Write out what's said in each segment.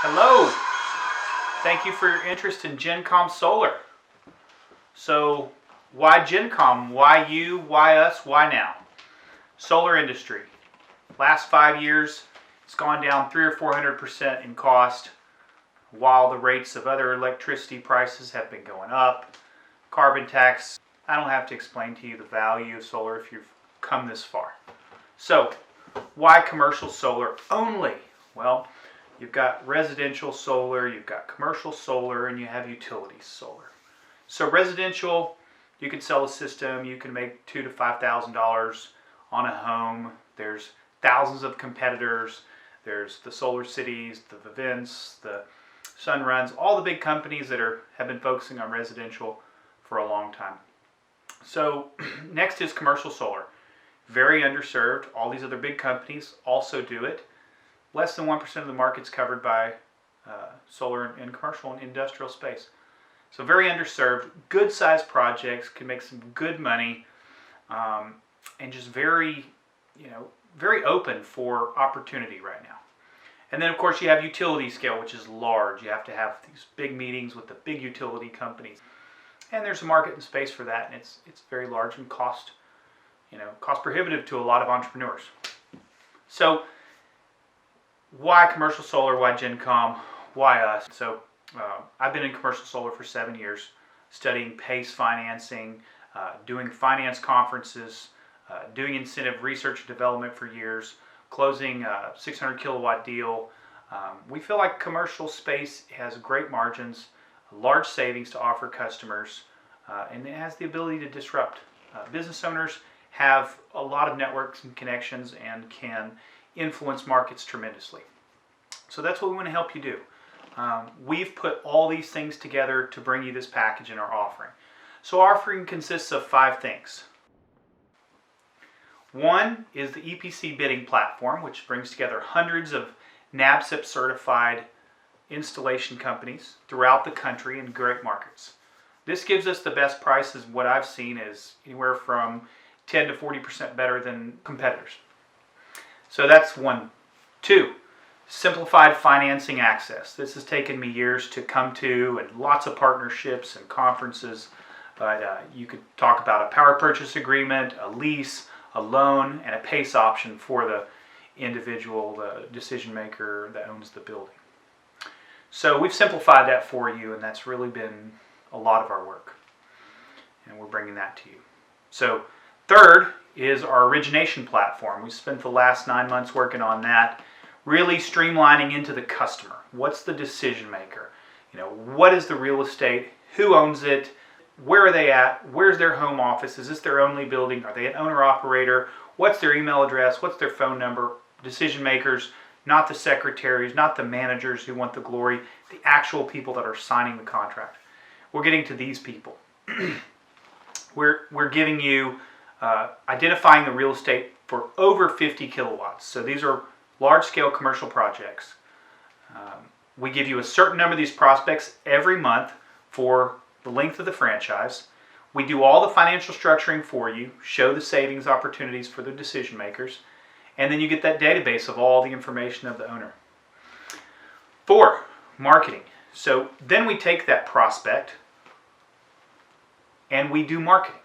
Hello, thank you for your interest in GenCom Solar. So why GenCom? Why you? Why us? Why now? Solar industry. Last 5 years, it's gone down 300 or 400% in cost, while the rates of other electricity prices have been going up. Carbon tax. I don't have to explain to you the value of solar if you've come this far. So why commercial solar only? Well, you've got residential solar, you've got commercial solar, and you have utility solar. So residential, you can sell a system, you can make $2,000 to $5,000 on a home. There's thousands of competitors. There's the Solar Cities, the Vivents, the Sunruns, all the big companies that have been focusing on residential for a long time. So next is commercial solar. Very underserved. All these other big companies also do it. Less than 1% of the market's covered by solar in commercial and industrial space. So very underserved, good sized projects, can make some good money, and just very open for opportunity right now. And then of course you have utility scale, which is large. You have to have these big meetings with the big utility companies. And there's a market and space for that, and it's very large and cost prohibitive to a lot of entrepreneurs. So why commercial solar? Why GenCom? Why us? So I've been in commercial solar for 7 years, studying PACE financing, doing finance conferences, doing incentive research and development for years, closing a 600 kilowatt deal. We feel like commercial space has great margins, large savings to offer customers, and it has the ability to disrupt. Business owners have a lot of networks and connections and can influence markets tremendously. So that's what we want to help you do. We've put all these things together to bring you this package in our offering. So our offering consists of 5 things. One is the EPC Bidding Platform, which brings together hundreds of NABCP certified installation companies throughout the country in great markets. This gives us the best prices. What I've seen is anywhere from 10 to 40% better than competitors. So that's one. 2, simplified financing access. This has taken me years to come to, and lots of partnerships and conferences. But you could talk about a power purchase agreement, a lease, a loan, and a PACE option for the individual, the decision maker that owns the building. So we've simplified that for you, and that's really been a lot of our work. And we're bringing that to you. So third is our origination platform. We spent the last 9 months working on that, really streamlining into the customer. What's the decision maker? What is the real estate? Who owns it? Where are they at? Where's their home office? Is this their only building? Are they an owner-operator? What's their email address? What's their phone number? Decision makers, not the secretaries, not the managers who want the glory, the actual people that are signing the contract. We're getting to these people. We're giving you identifying the real estate for over 50 kilowatts. So these are large-scale commercial projects. We give you a certain number of these prospects every month for the length of the franchise. We do all the financial structuring for you, show the savings opportunities for the decision makers, and then you get that database of all the information of the owner. 4, marketing. So then we take that prospect and we do marketing.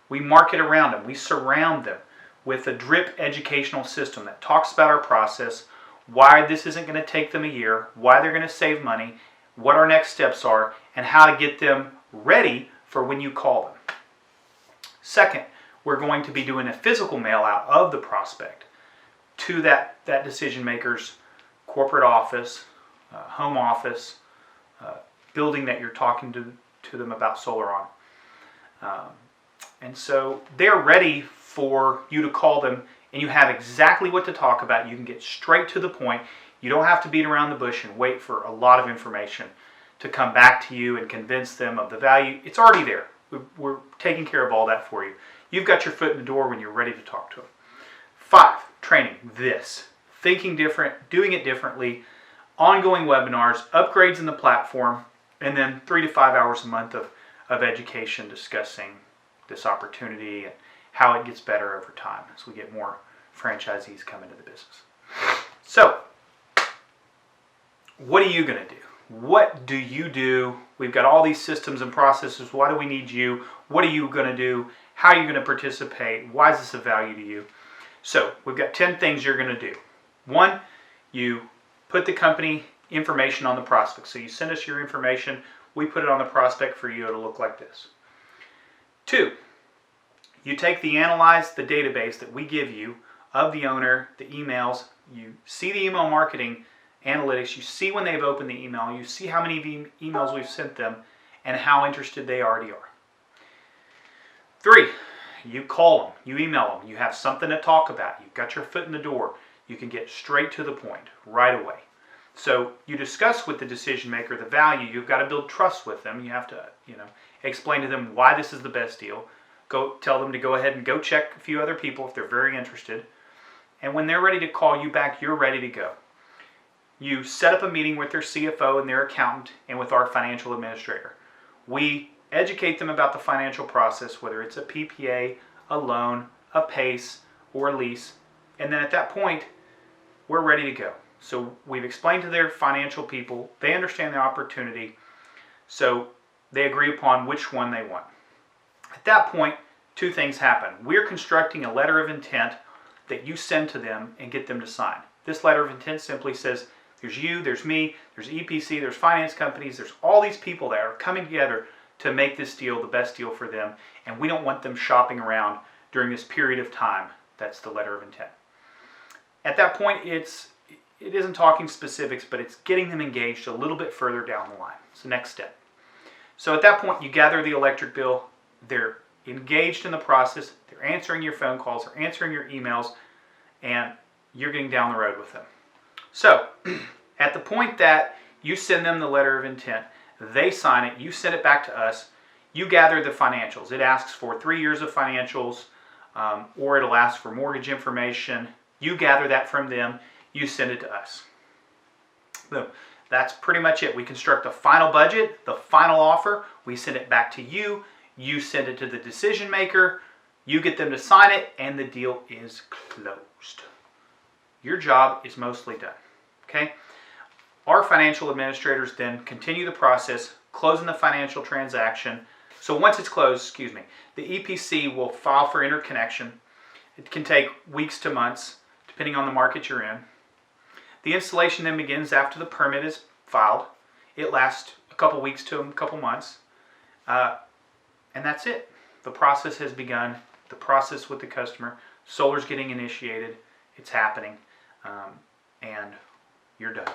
We market around them. We surround them with a drip educational system that talks about our process, why this isn't going to take them a year, why they're going to save money, what our next steps are, and how to get them ready for when you call them. Second, we're going to be doing a physical mail out of the prospect to that decision maker's corporate office, home office, building that you're talking to them about solar on. And so they're ready for you to call them, and you have exactly what to talk about. You can get straight to the point. You don't have to beat around the bush and wait for a lot of information to come back to you and convince them of the value. It's already there. We're taking care of all that for you. You've got your foot in the door when you're ready to talk to them. 5, training. Thinking different, doing it differently, ongoing webinars, upgrades in the platform, and then 3 to 5 hours a month of education discussing this opportunity and how it gets better over time as we get more franchisees come into the business. So what are you going to do? What do you do? We've got all these systems and processes. Why do we need you? What are you going to do? How are you going to participate? Why is this of value to you? So we've got 10 things you're going to do. 1, you put the company information on the prospect. So you send us your information. We put it on the prospect for you. It'll look like this. 2, you analyze the database that we give you of the owner, the emails. You see the email marketing analytics. You see when they've opened the email. You see how many emails we've sent them and how interested they already are. 3, you call them. You email them. You have something to talk about. You've got your foot in the door. You can get straight to the point right away. So you discuss with the decision maker the value. You've got to build trust with them. You have to, explain to them why this is the best deal. Go tell them to go ahead and go check a few other people if they're very interested. And when they're ready to call you back, you're ready to go. You set up a meeting with their CFO and their accountant and with our financial administrator. We educate them about the financial process, whether it's a PPA, a loan, a PACE, or a lease. And then at that point, we're ready to go. So we've explained to their financial people, they understand the opportunity, so they agree upon which one they want. At that point, 2 things happen. We're constructing a letter of intent that you send to them and get them to sign. This letter of intent simply says, there's you, there's me, there's EPC, there's finance companies, there's all these people that are coming together to make this deal the best deal for them, and we don't want them shopping around during this period of time. That's the letter of intent. At that point, it isn't talking specifics, but it's getting them engaged a little bit further down the line. It's the next step. So at that point, you gather the electric bill. They're engaged in the process. They're answering your phone calls. They're answering your emails. And you're getting down the road with them. So at the point that you send them the letter of intent, they sign it. You send it back to us. You gather the financials. It asks for 3 years of financials, or it'll ask for mortgage information. You gather that from them. You send it to us. Boom. That's pretty much it. We construct the final budget, the final offer. We send it back to you. You send it to the decision maker. You get them to sign it, and the deal is closed. Your job is mostly done. Okay? Our financial administrators then continue the process, closing the financial transaction. So once it's closed, the EPC will file for interconnection. It can take weeks to months, depending on the market you're in. The installation then begins after the permit is filed. It lasts a couple weeks to a couple months. And that's it. The process has begun. The process with the customer. Solar's getting initiated. It's happening. And you're done.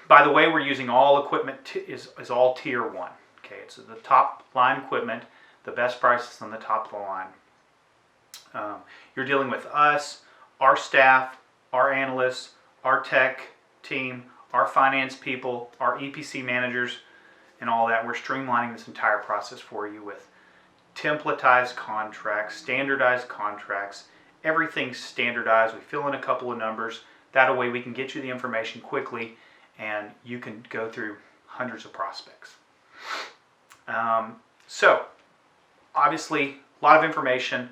By the way, we're using all equipment is all tier 1. Okay, it's the top line equipment, the best prices on the top of the line. You're dealing with us, our staff, our analysts, our tech team, our finance people, our EPC managers, and all that. We're streamlining this entire process for you with templatized contracts, standardized contracts. Everything's standardized. We fill in a couple of numbers. That way we can get you the information quickly and you can go through hundreds of prospects. So, obviously, a lot of information,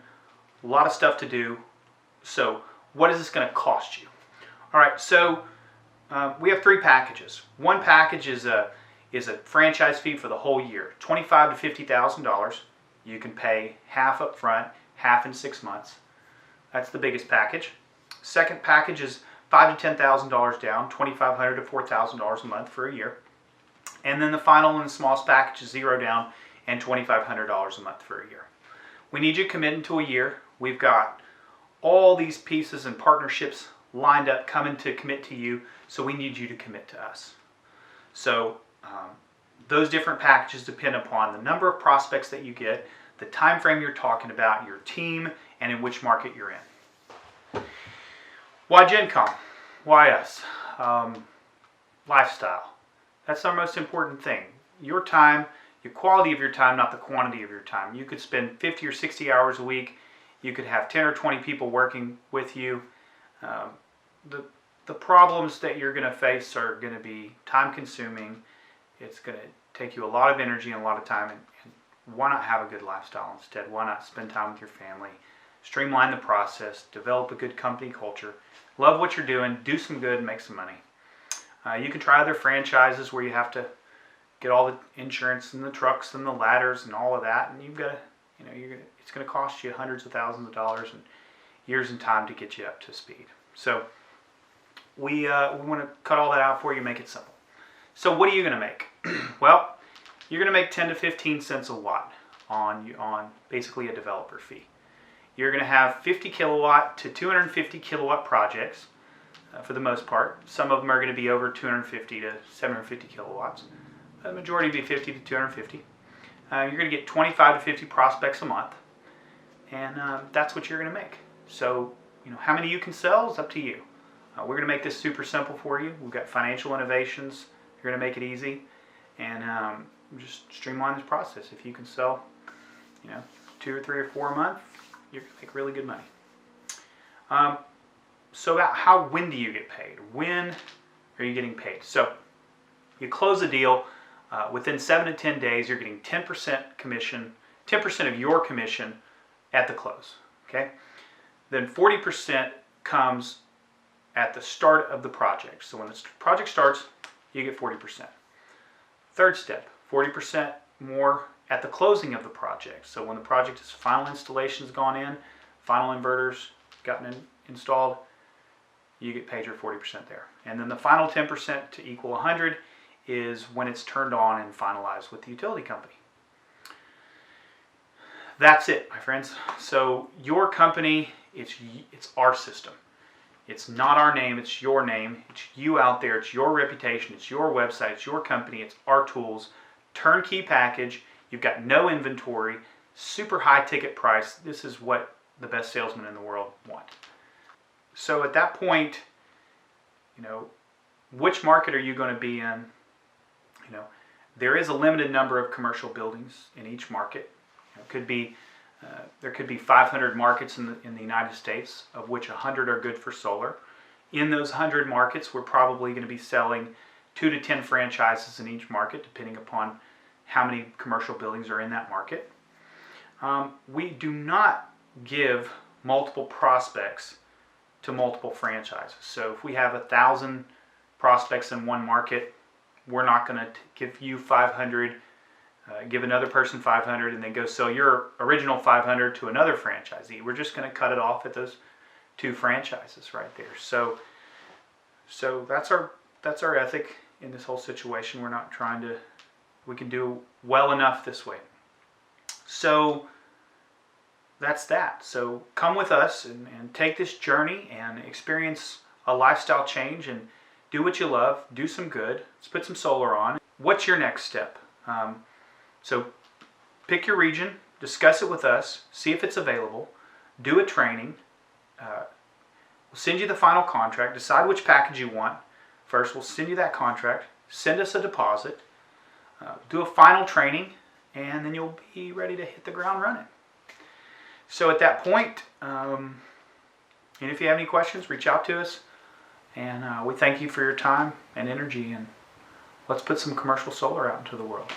a lot of stuff to do. So, what is this going to cost you? All right, so we have 3 packages. One package is a franchise fee for the whole year, $25,000 to $50,000. You can pay half up front, half in 6 months. That's the biggest package. Second package is $5,000 to $10,000 down, $2,500 to $4,000 a month for a year. And then the final and the smallest package is 0 down and $2,500 a month for a year. We need you to commit into a year. We've got all these pieces and partnerships lined up coming to commit to you, so we need you to commit to us. So those different packages depend upon the number of prospects that you get, the time frame you're talking about, your team, and in which market you're in. Why GenCom? Why us? Lifestyle. That's our most important thing. Your time, your quality of your time, not the quantity of your time. You could spend 50 or 60 hours a week. You could have 10 or 20 people working with you. The problems that you're going to face are going to be time consuming. It's going to take you a lot of energy and a lot of time. And why not have a good lifestyle instead? Why not spend time with your family? streamline the process, develop a good company culture, love what you're doing, do some good, make some money. You can try other franchises where you have to get all the insurance and the trucks and the ladders and all of that, and you've got to, it's going to cost you hundreds of thousands of dollars and years in time to get you up to speed. So we want to cut all that out for you, make it simple. So what are you going to make? Well, you're going to make 10 to 15 cents a watt on basically a developer fee. You're going to have 50 kilowatt to 250 kilowatt projects for the most part. Some of them are going to be over 250 to 750 kilowatts. The majority will be 50 to 250. You're going to get 25 to 50 prospects a month, and that's what you're going to make. So, how many you can sell is up to you. We're going to make this super simple for you. We've got financial innovations. You're going to make it easy, and just streamline this process. If you can sell, 2 or 3 or 4 a month, you're going to make really good money. So when do you get paid? When are you getting paid? So you close a deal. Within 7 to 10 days, you're getting 10% commission, 10% of your commission at the close. Okay? Then 40% comes at the start of the project. So when the project starts, you get 40%. Third step, 40% more at the closing of the project. So when the project is final installation's gone in, final inverters gotten installed, you get paid your 40% there. And then the final 10% to equal 100 is when it's turned on and finalized with the utility company. That's it, my friends. So your company, it's our system. It's not our name, it's your name. It's you out there, it's your reputation, it's your website, it's your company, it's our tools. Turnkey package, you've got no inventory, super high ticket price. This is what the best salesmen in the world want. So at that point, which market are you going to be in? There is a limited number of commercial buildings in each market. There could be 500 markets in the United States, of which 100 are good for solar. In those 100 markets, we're probably going to be selling 2 to 10 franchises in each market, depending upon how many commercial buildings are in that market. We do not give multiple prospects to multiple franchises. So if we have 1,000 prospects in one market, we're not going to give you 500, give another person 500, and then go sell your original 500 to another franchisee. We're just going to cut it off at those 2 franchises right there. So that's our ethic in this whole situation. We're not trying to. We can do well enough this way. So that's that. So come with us and take this journey and experience a lifestyle change and do what you love, do some good. Let's put some solar on. What's your next step? So pick your region, discuss it with us, see if it's available, do a training. We'll send you the final contract, decide which package you want. First, we'll send you that contract, send us a deposit, do a final training, and then you'll be ready to hit the ground running. So at that point, and if you have any questions, reach out to us. And we thank you for your time and energy, and let's put some commercial solar out into the world.